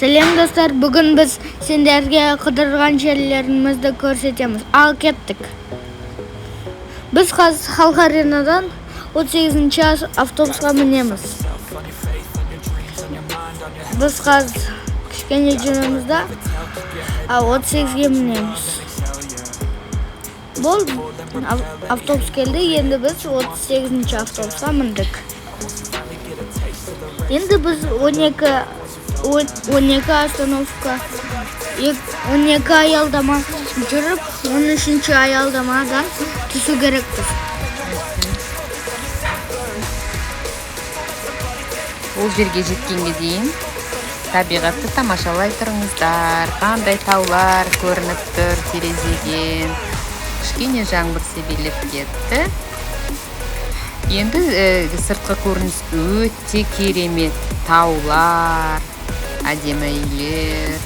Selam dostlar, bugün biz sizlerge kıdırgan jерлерimizni көрсетеміз. Ал кеттік. Biz Halk Arena'dan 38-ci avtobusga minemiz. Biz kişkene jönümüzde 38'ge minemiz. Bol avtobus geldi, endi biz 38-ci avtobusga mindik. Endi biz 12 остановка 12 аялдама жүріп 13-ші аялдамадан түсу керекпіз. Ол жерге жеткенге дейін табиғатты тамашалай тұрыңыздар. Қандай таулар көрініп тұр терезеден. Кішкене жаңбыр себелеп кетті. Енді сыртқы көрініс өте керемет. Таулар, әдемі үйлер.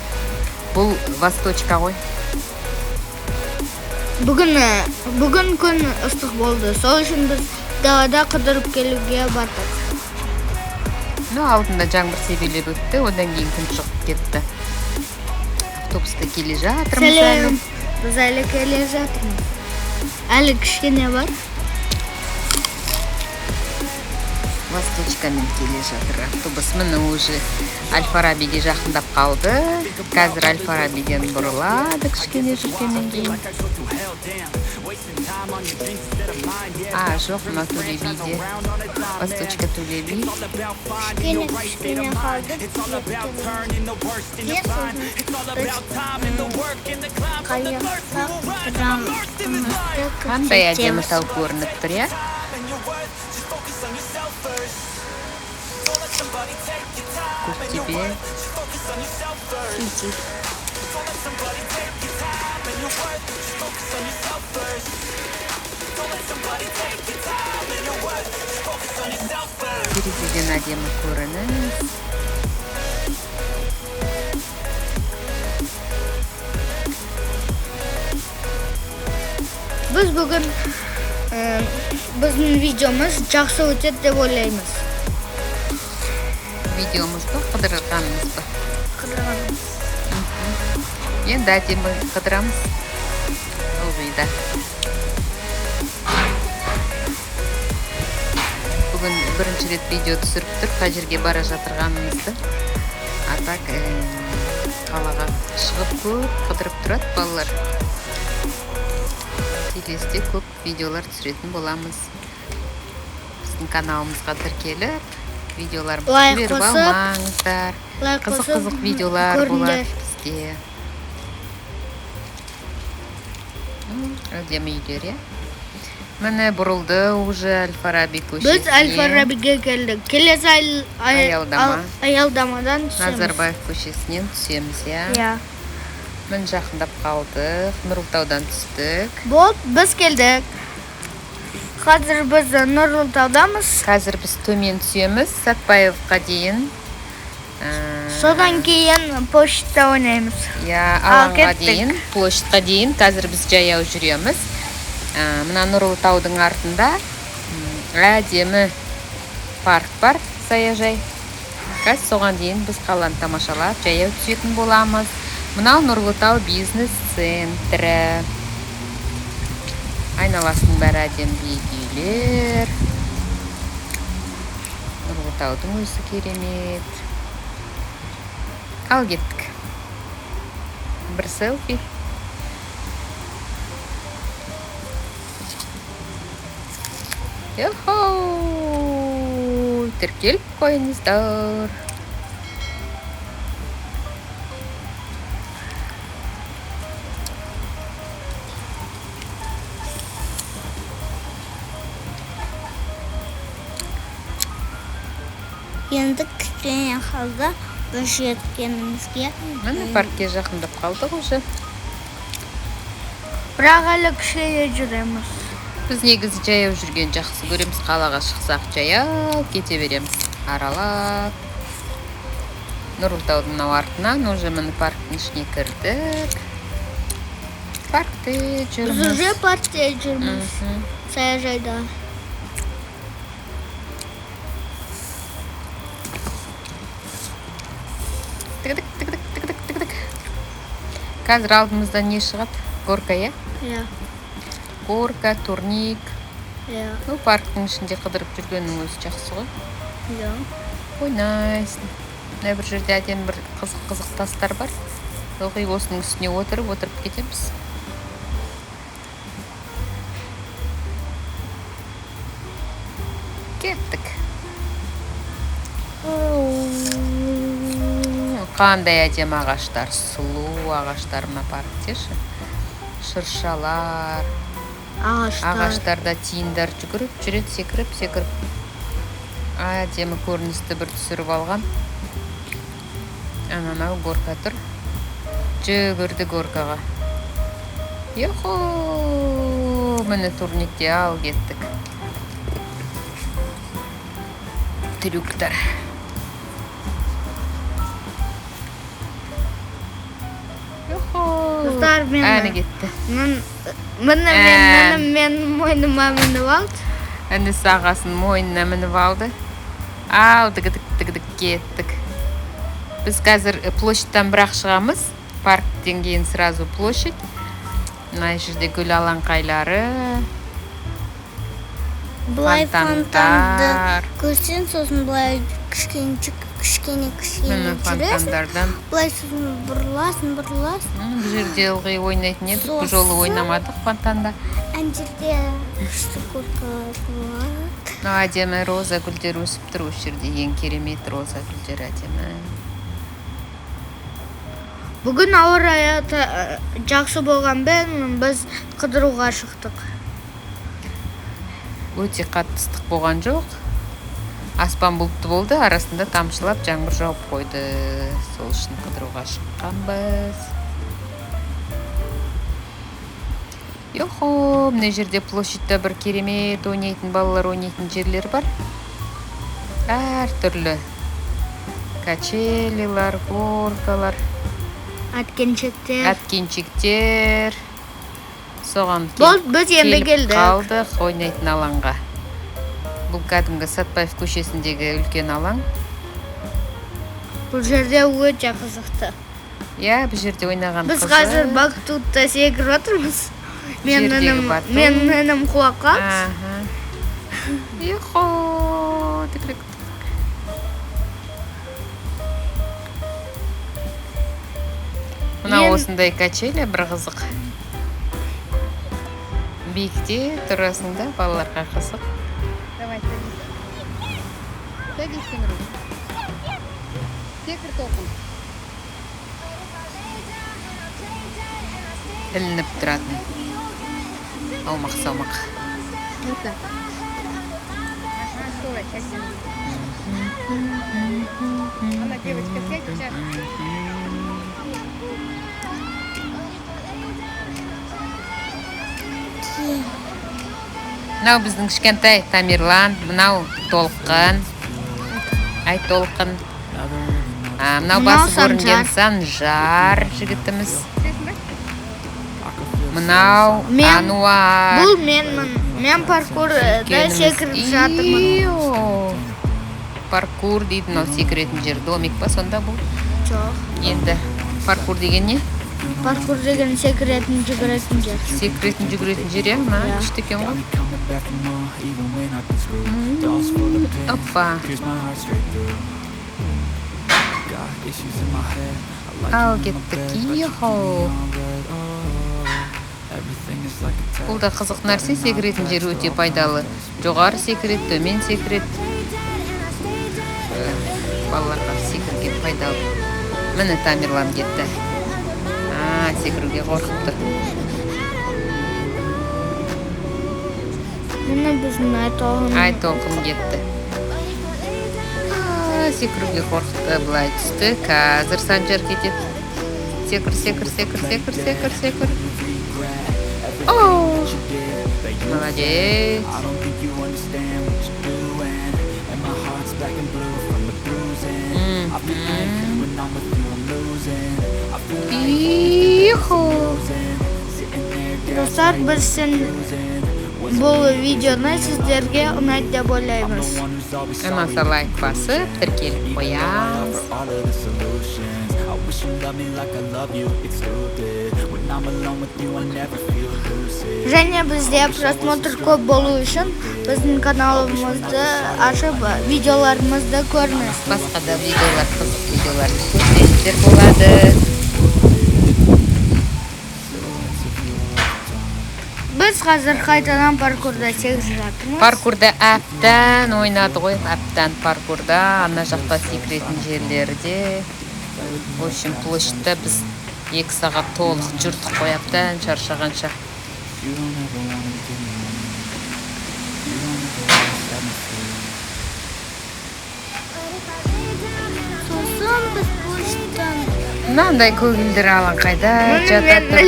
Бұл Восточка ғой. Бүгін күн ыстық болды. Сол үшін біз далада қыдырып келуге бардық. Алдында жаңбыр себелеп өтті, одан кейін күн шығып кетті. Автобуста келе жатырмыз әлі. Сәлем, біз әлі келе жатырмыз. Әлі кішкене бар. Восточкамен келе жатыр автобус. Міне уже Аль-Фарабиге жақындап қалды. Қазір Аль-Фарабиден бұрылады кішкене жүргеннен кейін. Жоқ, мына Төле биде. Восточка Төле би. Кішкене қалды. Қандай әдемі тау көрініп тұр, я? Көктөбе. Терезеден әдемі көрініс. Біз бүгін біздің видеомыз жақсы өтеді деп ойлаймыз. Видеомыз ба, қыдырғанымыз ба? Қыдырғанымыз. Енді әдемі қыдырамыз. Ылғида. Бүгін бірінші рет видео түсіріп тұр, қай жерге бара жатырғанымызды. Атак қалаға шығып көп қыдырып тұрады балалар. Келесіде көп видеолар түсіретін боламыз. Біздің каналымызға тіркеліп, видеоларымызды жіберіп алмаңыздар. Қызық видеолар болады бізде. Әдемі үйлер, я? Міне бұрылды уже Аль-Фараби көшесіне. Біз Аль-Фарабиге келдік. Келесі аялдамадан түсеміз. Назарбаев көшесінен түсеміз, я? Мін жақындап қалдық, Нұрылтаудан түстік. Біз келдік. Қазір біз Нұрылтаудамыз. Қазір біз төмен түсеміз, Сәтбаевқа дейін. Содан кейін почта ойнаймыз. Алаңға дейін, площадьқа дейін. Қазір біз жаяу жүреміз. Мына Нұрылтаудың артында әдемі парк бар, саяжай. Қазір соған дейін біз қаланы тамашалап, жаяу түсетін боламыз. Мынау Нұрлытау бизнес-центрі. Айналасының бәрі әдемі үйлер. Нұрлытаудың өзі керемет. Ал кеттік. Бір селфи. Йохоу! Тіркеліп қойыңыздар. Енді кішкене қалды біз жеткенімізге. Міне паркке жақындап қалдық уже. Бірақ әлі кішкене жүреміз. Біз негізі жаяу жүрген жақсы көреміз. Қалаға шықсақ жаяу кете береміз. Аралап. Нұрылтаудың артынан уже міне парктың ішіне кірдік. Паркте жүрміз. Біз уже паркте жүрміз. Саяжайда. Қазір алдымызда не шығады? Горка, иә? Иә. Горка, турник. Иә. Ну, парктың ішінде қыдырып жүргеннің өзі жақсы ғой. Иә. Ойнайсың. Мына бір жерде әдемі бір қызық тастар бар. Ылғи осының үстіне отырып кетеміз. Кеттік. Қандай әдемі ағаштар, сұлу ағаштар мына парктеші. Шыршалар, ағаштарда тиындар жүгіріп жүреді, секіріп. Әдемі көріністі бір түсіріп алған. Анау горка тұр. Жүгірді горкаға. Йохо! Міне турникте ал кеттік. Трюктар. Қыздар, Әне кетті. Мен мойныма мініп алды. Інісі ағасын мойнына мініп алды. Ау, дігідік кеттік. Біз қазір площадьтан бірақ шығамыз. Парктен кейін сразу площадь. Мына жерде гүл алаңқайлары. Бұлай фонтанды көрсең, сосын бұлай кішкене Міне фонтандардан. Бұлай сосын бұрыласың. Бұл жерде ылғи ойнайтын едік. Бұл жолы ойнамадық фонтанда. Ән жерде күшті көркалар болады. Әдемі роза гүлдер өсіп тұр. Осы жерде ең керемет роза гүлдер әдемі. Бүгін ауа райы жақсы болғанмен біз қыдыруға шықтық. Өте қатты ыстық болған жоқ. Аспан бұлтты болды, арасында тамшылап жаңбыр жауып қойды. Сол үшін қыдыруға шыққанбыз. Йохо, мына жерде площадьта бір керемет ойнайтын балалар ойнайтын жерлер бар. Әр түрлі качелилар, горкалар, әткеншектер. Соған біз енді келіп қалдық ойнайтын алаңға. Бұл кәдімгі Сатпаев көшесіндегі үлкен алаң. Бұл жерде өте қызықты. Иә, бұл жерде ойнаған қызы. Біз қазір батутта секіріп отырмыз. Мен інім құлаққа. Йохо! Мына осындай качеля бір қызық. Биікте тұрасында балаларға қызық. Давай, садись. Садись, Тимур. Секір тоқын. Ілініп тұратын. Аумақ-саумақ. Ана, девочка, сядь сейчас. Мынау біздің кішкентай Тамерлан, мынау Толқын. Ай, Толқын. Мынау басы көрінген Санжар жігітіміз. Мынау Ануар. Бұл мен паркурда секіріп жатырмын. Паркур дейді, мынау секіретін жер. Домик па сонда бұл? Жоқ. Енді паркур деген не? Паркур деген секіретін жүгіретін жер. Секіретін жүгіретін жер, иә? Мына күшті екен ғой. Опа. Ал кеттік. Йохо. Бұл да қызық нәрсе, секіретін жер өте пайдалы. Жоғары секірет, төмен секірет. Балаларға секірген пайдалы. Міне Тамерлан кетті. Секіруге қорқып тұр. Міне біздің Айтолқын кетті. Секіруге қорқыпты, бұлай түсті. Қазір Санжар кетеді. Секір. Молодец. Достар, біз бұл видеоны сіздерге ұнайды деп ойлаймыз. Ұнаса лайк басып, тіркеліп қоямыз. wish you loved me like I love you. It's stupid. When I'm alone with you, I never feel lucid. Және бізде просмотр көп болу үшін біздің каналымызды ашып видеоларымызды көріңіз. Басқа да видеолар, қызық видеоларды көрсеңіздер болады. Біз қазір қайтадан паркурда сегіз жатырмыз. Паркурда әптән ойнады ғой, әптән паркурда, ана жақта секіретін жерлерде. В общем, площадьта біз 2 сағат толық жүрдік қой, әптән шаршағанша. Сосын біз площадьтан Мынандай көгілдір алаңқайда жатады.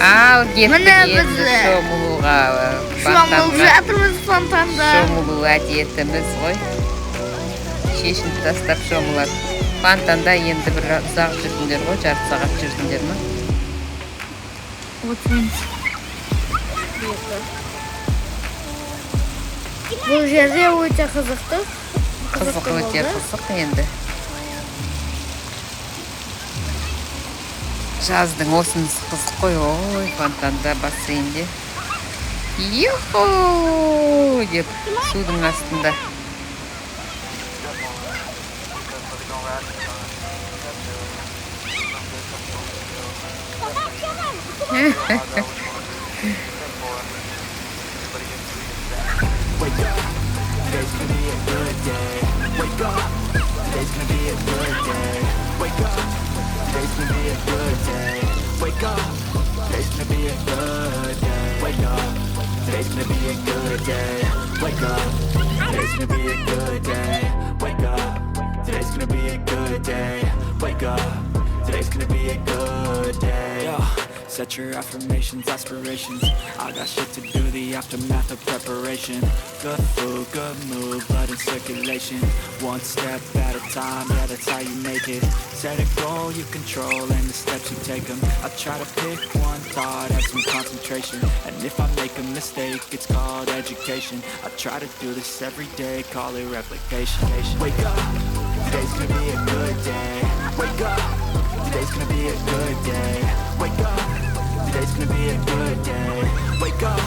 Ал кетті Міне енді біз шомылуға. шомылып жатырмыз фонтанда. Шомылу әдетіміз ғой. Шешініп тастап шомылады. Фонтанда енді бір ұзақ жүрдіңдер ғой, жарты сағат жүрдіңдер ма? Бұл жерде өте қызықты. Қызық өте қызық енді. Жаздың осынысы қызық қой, ой, фонтанда, бассейнде. Юху! Деп судың астында. Set your affirmations, aspirations. I got shit to do, the aftermath of preparation. Good food, good mood, blood in circulation. One step at a time, yeah, that's how you make it. Set a goal you control and the steps you take them. I try to pick one thought, have some concentration. And if I make a mistake, it's called education. I try to do this every day, call it replication. Wake up, today's gonna be a good day. Wake up, today's gonna be a good day. Wake up, today's gonna be a good day. Wake up,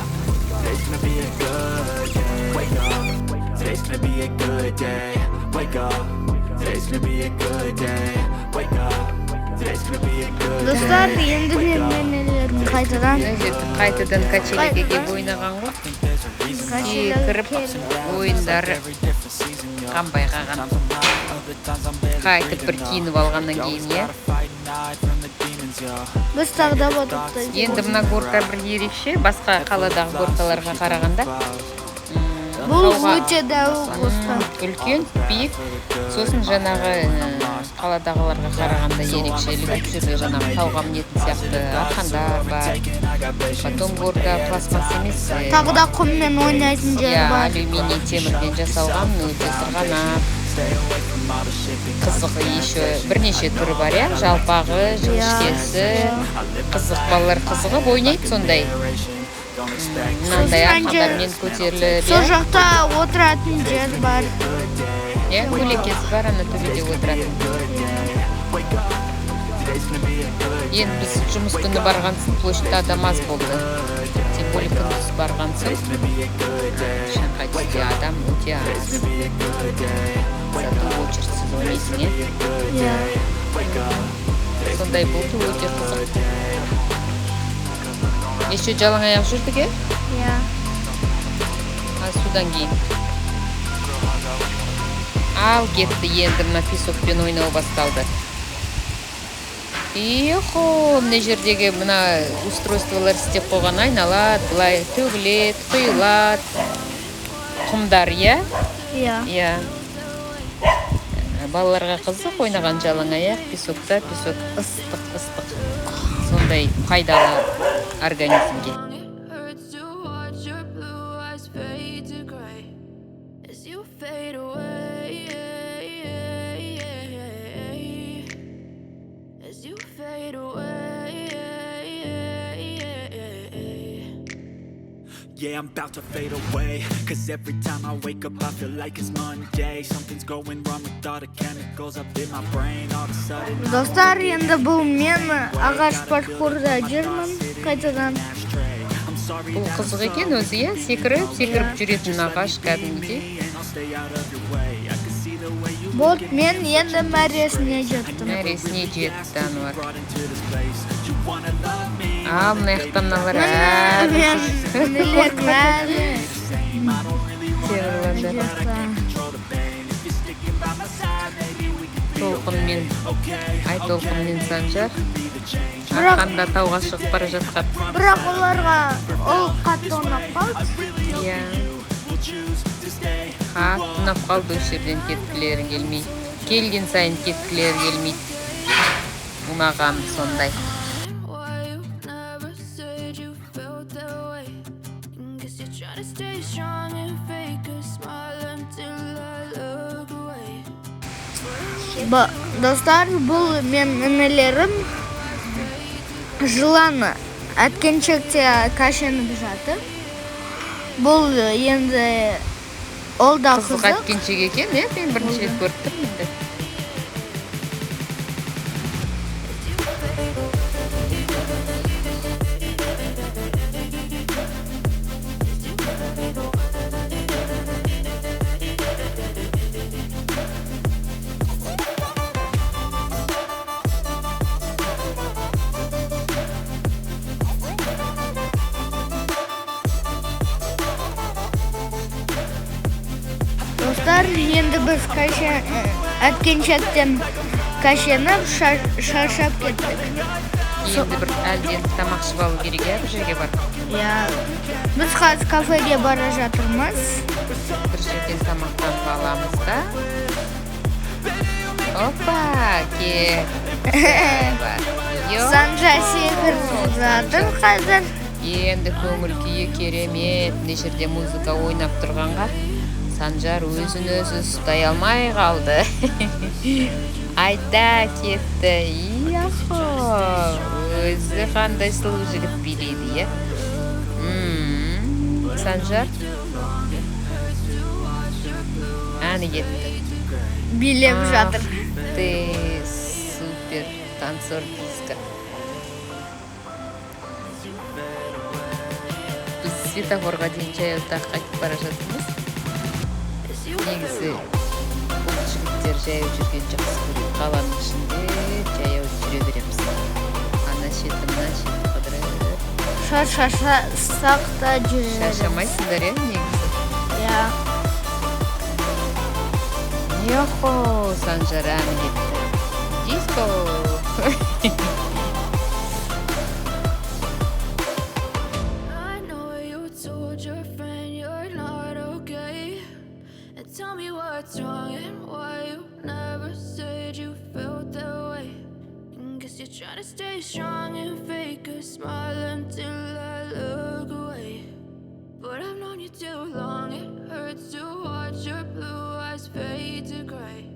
today's gonna be a good day. Wake up, today's gonna be a good day. Wake up, today's gonna be a good day. Wake up, today's gonna be a good day. Достар, енді мен қайтадан Қайтадан качелеге келіп ойнаған ғой. Секіріп ойындары қанбай қаған. Қайтып бір киініп алғаннан кейін, е? біз тағда батықты. Енді мына горка бір ерекше, басқа қаладағы горкаларға қарағанда. Бұл өте дәу бостан. Үлкен, биік, сосын жаңағы қаладағыларға қарағанда ерекшелігі түсірді, жаңағы тауға мінетін сияқты арқандар бар. Потом горка пластмасс емес. Тағы да құммен ойнайтын жер бар. Алюминий темірден жасалған өте сырғанақ. Қызық еще бірнеше түрі бар, я, жалпағы, жіңішкесі, қызық, балалар қызығып ойнайды сондай. Мынандай арқандармен көтеріліп. Сол жақта отыратын жер бар. Көлекесі бар, ана төбеде отыратын. Енді біз жұмыс күні барғансын, площадьта адам аз болды. Тем более күндіз барғансын. Шаңқай түсте адам өте аз. Зато очередсіз ойнайсың, е? Сондай болды, өте қызық. Еще жалаң аяқ жүрдік, е? Судан кейін. Ал кетті, енді мына песокпен ойнау басталды. Ихо, мына жердегі мына устройстволар істеп қойған, айналады, былай төгіледі, құйылады. Құмдар, е? Иә. Балаларға қызық ойнаған жалаң аяқ, песокта, песок ыстық. Сондай пайдалы организмге. Yeah, I'm about to fade away. Cause every time I wake up I feel like it's Monday. Something's going wrong with all the chemicals up in my brain. All of a sudden Достар, енді бұл мен ағаш паркурда жүрмін қайтадан. Бұл қызық екен өзі, иә, секіріп жүретін ағаш кәдімгідей. Вот мен енді мәресіне жеттім. Мәресіне жетті Ануар. Мына яқта мыналар Мен нелер мәлі. Толқынмен Санжар арқанда тауға шығып бара жатқан. Бірақ оларға ол қатты ұнап қалды. Иә, қатты ұнап қалды, осы жерден кеткілері келмейді. Келген сайын кеткілері келмейді. Ұнаған сондай. Достар, бұл мен інілерім жылан әткеншекте кашеніп жатыр. Бұл енді ол да Қызық қызық. әткеншек екен, мен бірінші рет көріп тұрмын енді. Достар, енді біз әткеншектен кашеніп шаршап кеттік. Енді бір әлден тамақ ішіп алу керек, иә, бір жерге барып. Біз қазір кафеге бара жатырмыз. Бір жерден тамақтанып аламыз да. Опа, кет. Санжар секіріп жатыр қазір. Енді көңіл күйі керемет. Мына жерде музыка ойнап тұрғанға Санжар өзін өзі ұстай алмай қалды. Айда кетті. Яхо. Өзі қандай сұлу жігіт билейді, иә. Санжар. Әні кетті. Билеп жатыр. Ты супер танцор диско. Біз светофорға дейін жаяуда қайтып бара жатырмыз. Негізі бұл жігіттер жаяу жүрген жақсы көреді. Қаланың ішінде жаяу жүре береміз. Ана шеті, мына шеті қыдырып. Шаршасақ та жүреміз. Шаршамайсыңдар, иә, негізі. Иә. Йохо, Санжар әні кетті. Диско. Tell me what's wrong and why you never said you felt that way. Guess you're trying to stay strong and fake a smile until I look away. But I've known you too long, it hurts to watch your blue eyes fade to gray.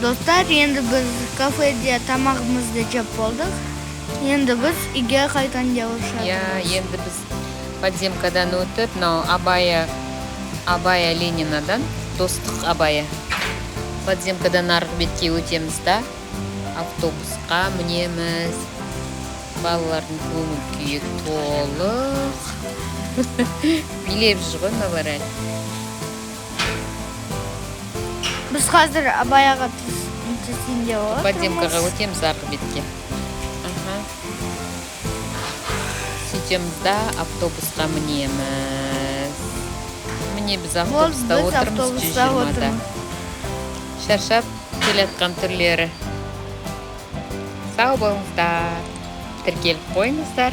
Достар, енді біз кафеде тамағымызды жеп болдық. Енді біз үйге қайтан жауышады. Иә, енді біз подземкадан өтіп, Абая Ленинадан, достық Абая. Подземкадан арғы бетке өтеміз да, автобусқа мінеміз. Балалардың көңіл күйі толық. Билеп жүр ғой мыналар әлі. Біз қазір Абаяға түсінде отырмыз. Подземкаға өтеміз арғы бетке. Сөйтеміз да автобусқа мінеміз. Міне біз автобуста отырмыз 120-да. Шаршап келатқан түрлері. Сау болыңыздар. Тіркеліп қойыңыздар.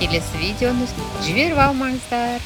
Келесі видеоны жіберіп алмаңыздар.